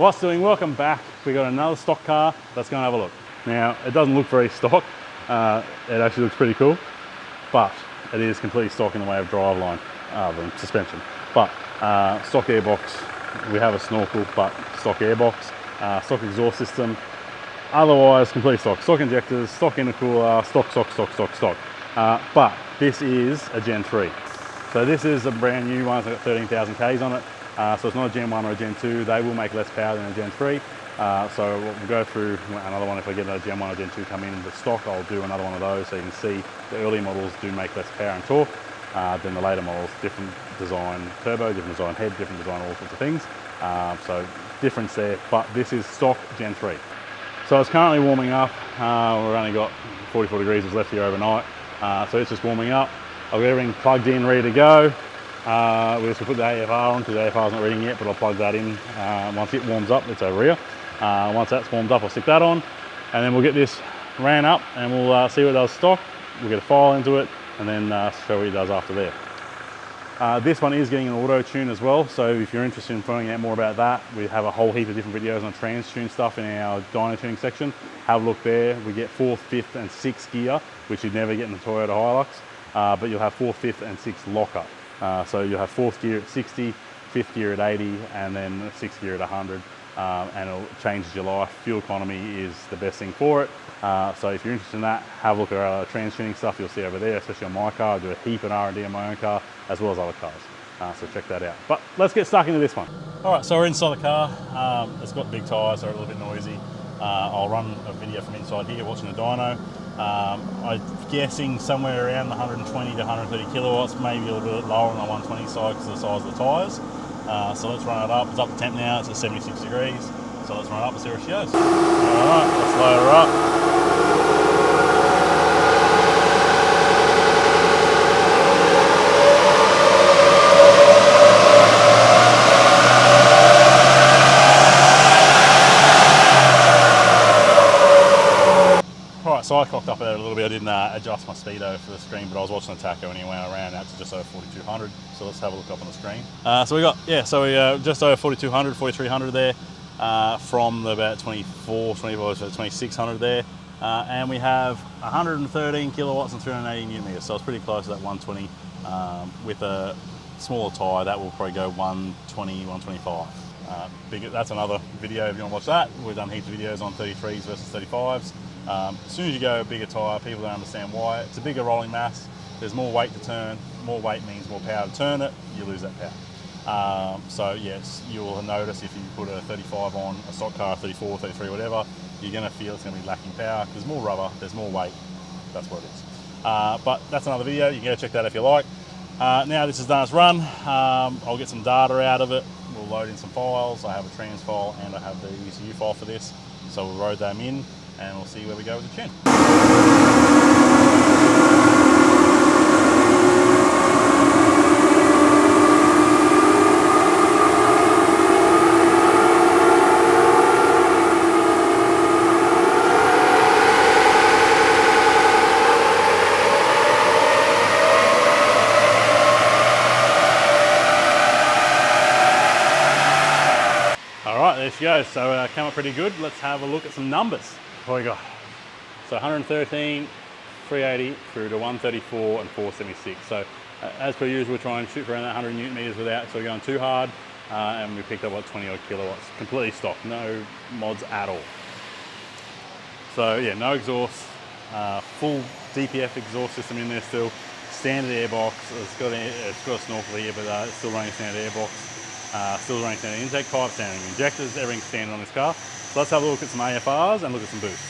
What's doing? Welcome back. We got another stock car. Let's go and have a look. Now, it doesn't look very stock. It actually looks pretty cool, but it is completely stock in the way of driveline other than suspension. But stock airbox. We have a snorkel, but stock airbox, stock exhaust system. Otherwise, complete stock. Stock injectors, stock intercooler, stock. But this is a Gen 3. So this is a brand new one. It's got 13,000 Ks on it. So it's not a Gen 1 or a Gen 2. They will make less power than a Gen 3. So we'll go through another one. If I get a Gen 1 or Gen 2 come in the stock, I'll do another one of those so you can see the early models do make less power and torque than the later models. Different design turbo, different design head, different design all sorts of things. So difference there, but this is stock Gen 3. So it's currently warming up. We've only got 44 degrees was left here overnight. So it's just warming up. I've got everything plugged in, ready to go. We just put the AFR on because the AFR is not reading yet, but I'll plug that in once it warms up. It's over here. Once that's warmed up, I'll stick that on, and then we'll get this ran up and we'll see what it does stock. We'll get a file into it and then show what it does after there. This one is getting an auto tune as well, so if you're interested in finding out more about that, we have a whole heap of different videos on trans tune stuff in our dyno tuning section. Have a look there. We get 4th, 5th and 6th gear, which you'd never get in the Toyota Hilux, but you'll have 4th, 5th and 6th lockup. So you'll have 4th gear at 60, 5th gear at 80, and then 6th gear at 100, and it'll change your life. Fuel economy is the best thing for it. So if you're interested in that, have a look at our trans tuning stuff you'll see over there, especially on my car. I do a heap of R&D on my own car, as well as other cars. So check that out. But let's get stuck into this one. All right, so we're inside the car. It's got big tyres, so they're a little bit noisy. I'll run a video from inside here, watching the dyno. I'm guessing somewhere around the 120 to 130 kilowatts, maybe a little bit lower on the 120 side because of the size of the tyres. So let's run it up. It's up to temp now, it's at 76 degrees. So let's run it up and see where she goes. All right, let's load her up. So I cocked up there a little bit. I didn't adjust my speedo for the screen, but I was watching the tacho and he went around out to just over 4,200. So let's have a look up on the screen. So we got, just over 4,200, 4,300 there from about 2,600 there. And we have 113 kilowatts and 380 newton meters. So it's pretty close to that 120. With a smaller tyre, that will probably go 120, 125. That's another video if you want to watch that. We've done heaps of videos on 33s versus 35s. As soon as you go a bigger tyre, people don't understand why. It's a bigger rolling mass, there's more weight to turn. More weight means more power to turn it, you lose that power. So yes, you'll notice if you put a 35 on a stock car, 34, 33, whatever, you're going to feel it's going to be lacking power. There's more rubber, there's more weight, that's what it is. But that's another video, you can go check that if you like. Now this is done its run, I'll get some data out of it. We'll load in some files. I have a trans file and I have the ECU file for this. So we'll load them in and we'll see where we go with the tune. All right, there she goes. So came up pretty good. Let's have a look at some numbers. What we got? So 113, 380 through to 134 and 476. So as per usual, we're trying to shoot for around that 100 newton meters without so we're going too hard. And we picked up what 20 odd kilowatts, completely stock, no mods at all. So yeah, no exhaust, full DPF exhaust system in there still, standard airbox. It's got a snorkel here, but it's still running standard airbox. Still running standard intake pipe, standard injectors, everything's standard on this car. So let's have a look at some AFRs and look at some boosts.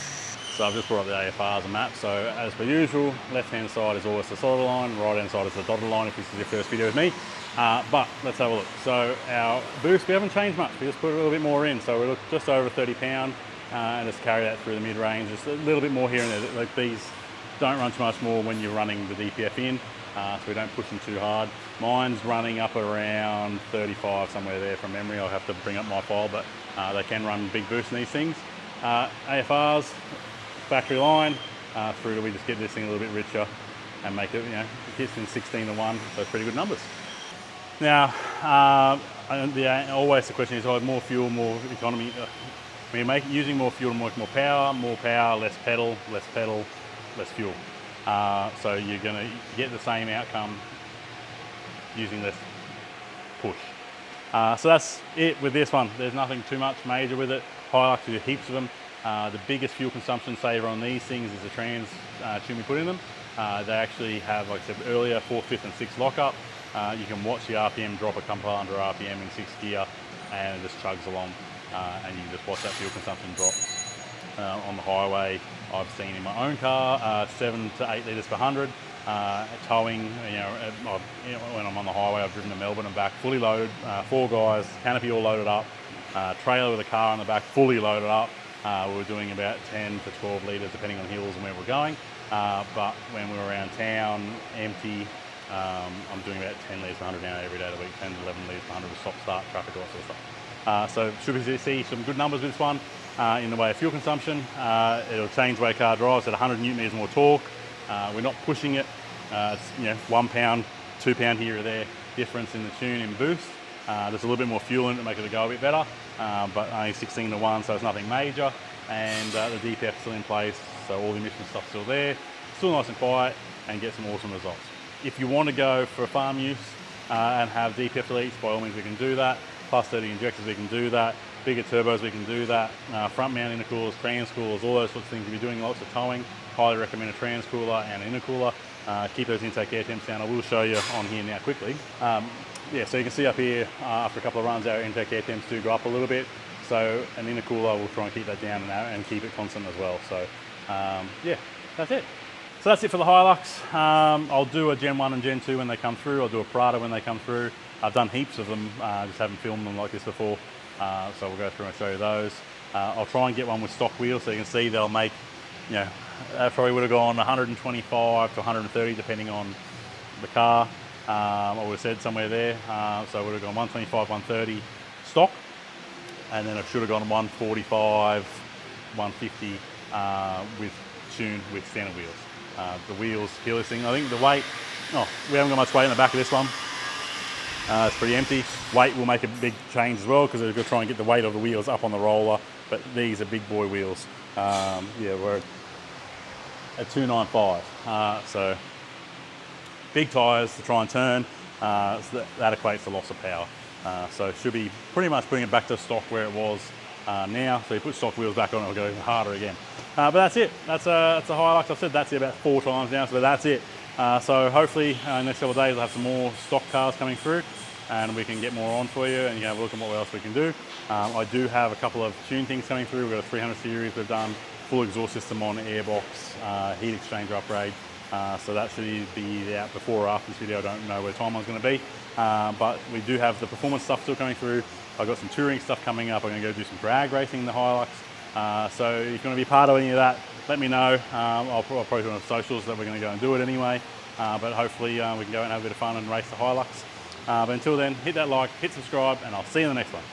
So I've just brought up the AFRs and maps. So as per usual, left-hand side is always the solid line, right-hand side is the dotted line if this is your first video with me. But let's have a look. So our boost, we haven't changed much. We just put a little bit more in. So we're just over 30 pound and just carry that through the mid-range. Just a little bit more here and there. Like these don't run too much more when you're running the DPF in. So we don't push them too hard. Mine's running up around 35 somewhere there from memory. I'll have to bring up my file, but they can run big boosts in these things. AFRs, factory line, through to we just get this thing a little bit richer and make it, it hits in 16 to 1, so it's pretty good numbers. Now, always the question is, more fuel, more economy. When you're using more fuel, more power, less pedal, less fuel. So you're going to get the same outcome using less push. So that's it with this one. There's nothing too much major with it. Hilux, we do heaps of them. The biggest fuel consumption saver on these things is the trans tune we put in them. They actually have, like I said earlier, 4th, 5th and 6th lockup. You can watch the RPM drop a couple under RPM in 6th gear, and it just chugs along, and you can just watch that fuel consumption drop. On the highway, I've seen in my own car 7 to 8 litres per 100. Towing, when I'm on the highway, I've driven to Melbourne and back fully loaded, 4 guys, canopy all loaded up, trailer with a car on the back fully loaded up. We were doing about 10 to 12 litres depending on hills and where we're going. But when we were around town, empty, I'm doing about 10 litres per 100 now every day of the week, 10 to 11 litres per 100 with stop, start, traffic, all that sort of stuff. So should we see some good numbers with this one in the way of fuel consumption. It'll change the way car drives at 100 newton meters more torque. We're not pushing it. It's 1 pound, 2 pound here or there difference in the tune in boost. There's a little bit more fuel in it to make it go a bit better, but only 16 to 1, so it's nothing major. And the DPF is still in place, so all the emission stuff's still there. Still nice and quiet, and get some awesome results. If you want to go for farm use and have DPF deletes, by all means we can do that. Plus 30 injectors, we can do that. Bigger turbos, we can do that. Front mount intercoolers, trans coolers, all those sorts of things. If you're doing lots of towing, highly recommend a trans cooler and an intercooler. Keep those intake air temps down. I will show you on here now quickly. Yeah, so you can see up here, after a couple of runs, our intake air temps do go up a little bit. So an intercooler will try and keep that down and keep it constant as well. So yeah, that's it. So that's it for the Hilux. I'll do a Gen 1 and Gen 2 when they come through. I'll do a Prada when they come through. I've done heaps of them, just haven't filmed them like this before. So we'll go through and show you those. I'll try and get one with stock wheels so you can see they'll make, that probably would have gone 125 to 130 depending on the car. I would have said somewhere there. So I would have gone 125, 130 stock. And then I should have gone 145, 150 with tune with standard wheels. The wheels, keyless thing. I think the weight, we haven't got much weight in the back of this one. It's pretty empty. Weight will make a big change as well because we're going to try and get the weight of the wheels up on the roller. But these are big boy wheels. Yeah, we're at 295. So big tyres to try and turn. So that equates to loss of power. So it should be pretty much putting it back to stock where it was now. So you put stock wheels back on, it'll go even harder again. But that's it. That's a Hilux. I've said that's it about 4 times now, so that's it. So hopefully in the next couple of days I'll have some more stock cars coming through and we can get more on for you and you can have a look at what else we can do. I do have a couple of tune things coming through. We've got a 300 series we've done, full exhaust system on, airbox, heat exchanger upgrade. So that should be out before or after this video. I don't know where timeline's going to be. But we do have the performance stuff still coming through. I've got some touring stuff coming up. I'm going to go do some drag racing in the Hilux. So if you want to be part of any of that, let me know. I'll probably do on socials that we're going to go and do it anyway. But hopefully we can go and have a bit of fun and race the Hilux. But until then, hit that like, hit subscribe, and I'll see you in the next one.